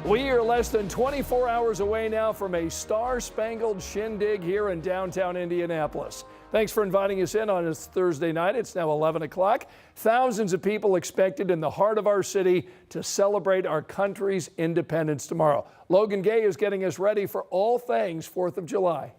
We are less than 24 hours away now from a star-spangled shindig here in downtown Indianapolis. Thanks for inviting us in on this Thursday night. It's now 11 o'clock. Thousands of people expected in the heart of our city to celebrate our country's independence tomorrow. Logan Gay is getting us ready for all things 4th of July.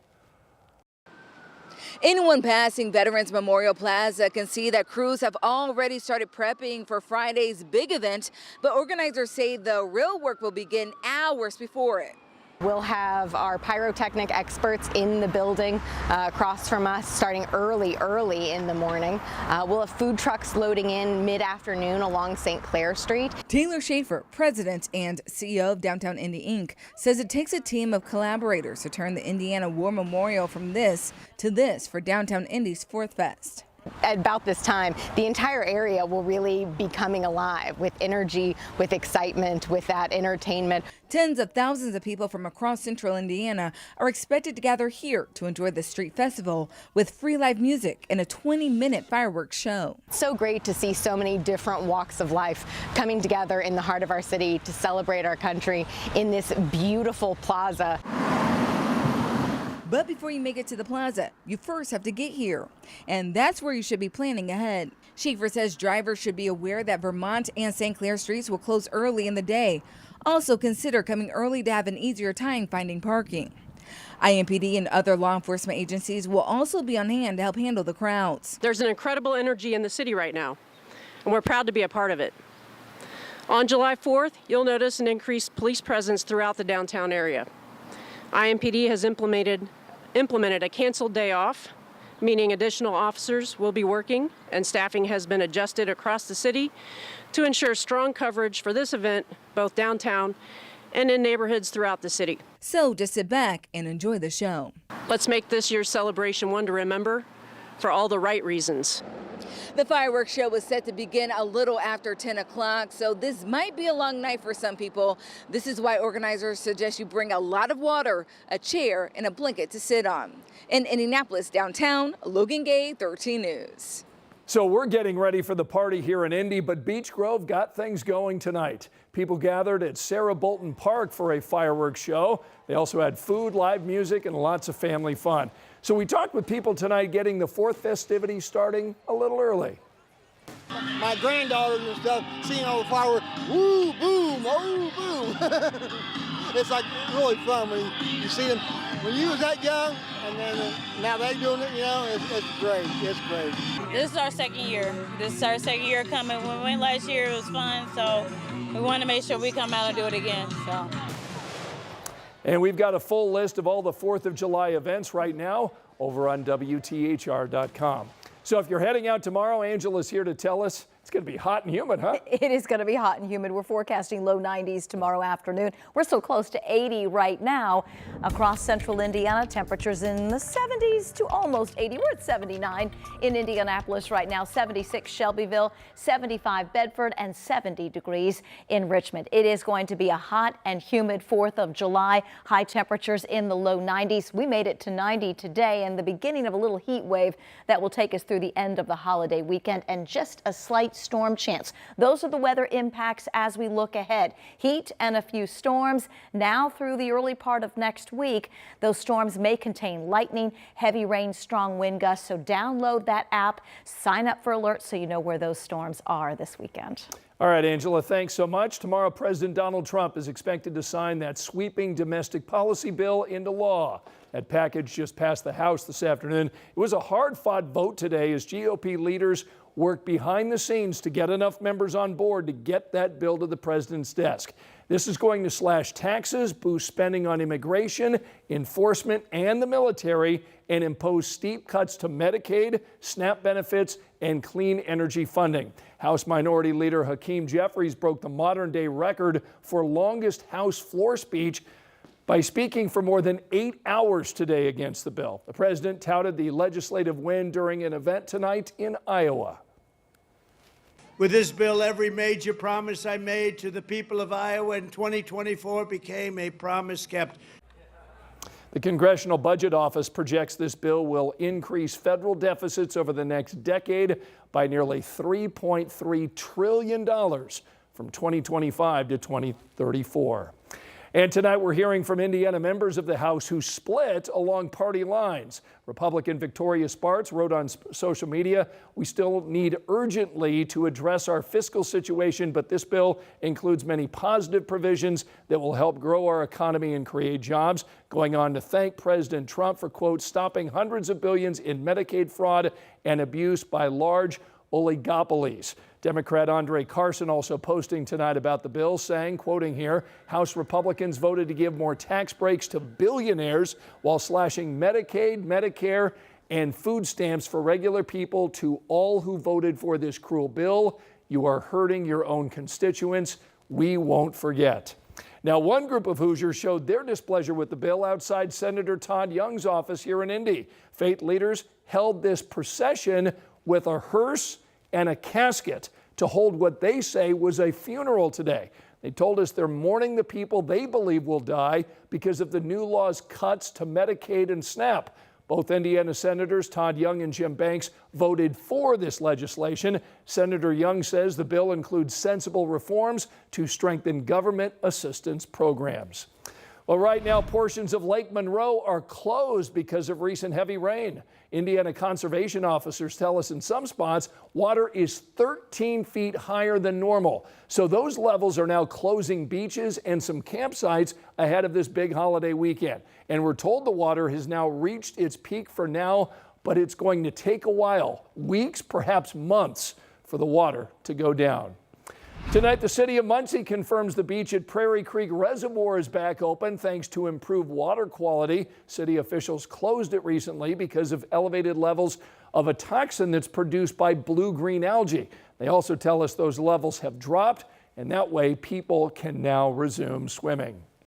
Anyone passing Veterans Memorial Plaza can see that crews have already started prepping for Friday's big event, but organizers say the real work will begin hours before it. We'll have our pyrotechnic experts in the building across from us starting early in the morning. We'll have food trucks loading in mid-afternoon along St. Clair Street. Taylor Schaefer, president and CEO of Downtown Indy Inc., says it takes a team of collaborators to turn the Indiana War Memorial from this to this for Downtown Indy's 4th Fest. At about this time, the entire area will really be coming alive with energy, with excitement, with that entertainment. Tens of thousands of people from across central Indiana are expected to gather here to enjoy the street festival with free live music and a 20-minute fireworks show. It's so great to see so many different walks of life coming together in the heart of our city to celebrate our country in this beautiful plaza. But before you make it to the plaza, you first have to get here. And that's where you should be planning ahead. Schaefer says drivers should be aware that Vermont and St. Clair streets will close early in the day. Also consider coming early to have an easier time finding parking. IMPD and other law enforcement agencies will also be on hand to help handle the crowds. There's an incredible energy in the city right now, and we're proud to be a part of it. On July 4th, you'll notice an increased police presence throughout the downtown area. IMPD has implemented a canceled day off, meaning additional officers will be working, and staffing has been adjusted across the city to ensure strong coverage for this event, both downtown and in neighborhoods throughout the city. So just sit back and enjoy the show. Let's make this year's celebration one to remember for all the right reasons. The fireworks show was set to begin a little after 10 o'clock, so this might be a long night for some people. This is why organizers suggest you bring a lot of water, a chair, and a blanket to sit on. In Indianapolis downtown, Logan Gay, 13 News. So we're getting ready for the party here in Indy, but Beech Grove got things going tonight. People gathered at Sarah Bolton Park for a fireworks show. They also had food, live music, and lots of family fun. So we talked with people tonight getting the 4th festivities starting a little early. My granddaughters and stuff, seeing all the fireworks, woo, boom, oh, boom. It's like really fun when you see them. When you was that young, and then now they doing it, you know, it's great. It's great. This is our second year. This is our second year coming. When we went last year, it was fun, so we want to make sure we come out and do it again. So. And we've got a full list of all the 4th of July events right now over on WTHR.com. So if you're heading out tomorrow, Angela's here to tell us it's going to be hot and humid, huh? It is going to be hot and humid. We're forecasting low 90s tomorrow afternoon. We're so close to 80 right now across central Indiana. Temperatures in the 70s to almost 80. We're at 79 in Indianapolis right now, 76 Shelbyville, 75 Bedford, and 70 degrees in Richmond. It is going to be a hot and humid 4th of July. High temperatures in the low 90s. We made it to 90 today, and the beginning of a little heat wave that will take us through the end of the holiday weekend, and just a slight storm chance. Those are the weather impacts as we look ahead. Heat and a few storms now through the early part of next week. Those storms may contain lightning, heavy rain, strong wind gusts. So download that app, sign up for alerts so you know where those storms are this weekend. All right, Angela, thanks so much. Tomorrow, President Donald Trump is expected to sign that sweeping domestic policy bill into law. That package just passed the House this afternoon. It was a hard-fought vote today as GOP leaders worked behind the scenes to get enough members on board to get that bill to the president's desk. This is going to slash taxes, boost spending on immigration, enforcement, and the military, and impose steep cuts to Medicaid, SNAP benefits, and clean energy funding. House Minority Leader Hakeem Jeffries broke the modern-day record for longest House floor speech by speaking for more than 8 hours today against the bill. The president touted the legislative win during an event tonight in Iowa. With this bill, every major promise I made to the people of Iowa in 2024 became a promise kept. The Congressional Budget Office projects this bill will increase federal deficits over the next decade by nearly $3.3 trillion from 2025 to 2034. And tonight we're hearing from Indiana members of the House who split along party lines. Republican Victoria Sparks wrote on social media, "We still need urgently to address our fiscal situation, but this bill includes many positive provisions that will help grow our economy and create jobs." Going on to thank President Trump for, quote, stopping hundreds of billions in Medicaid fraud and abuse by large oligopolies. Democrat Andre Carson also posting tonight about the bill, saying, quoting here, House Republicans voted to give more tax breaks to billionaires while slashing Medicaid, Medicare, and food stamps for regular people. To all who voted for this cruel bill, you are hurting your own constituents. We won't forget. Now, one group of Hoosiers showed their displeasure with the bill outside Senator Todd Young's office here in Indy. Faith leaders held this procession with a hearse and a casket to hold what they say was a funeral today. They told us they're mourning the people they believe will die because of the new law's cuts to Medicaid and SNAP. Both Indiana Senators Todd Young and Jim Banks voted for this legislation. Senator Young says the bill includes sensible reforms to strengthen government assistance programs. Well, right now, portions of Lake Monroe are closed because of recent heavy rain. Indiana conservation officers tell us in some spots, water is 13 feet higher than normal. So those levels are now closing beaches and some campsites ahead of this big holiday weekend. And we're told the water has now reached its peak for now, but it's going to take a while, weeks, perhaps months, for the water to go down. Tonight, the city of Muncie confirms the beach at Prairie Creek Reservoir is back open thanks to improved water quality. City officials closed it recently because of elevated levels of a toxin that's produced by blue-green algae. They also tell us those levels have dropped, and that way people can now resume swimming.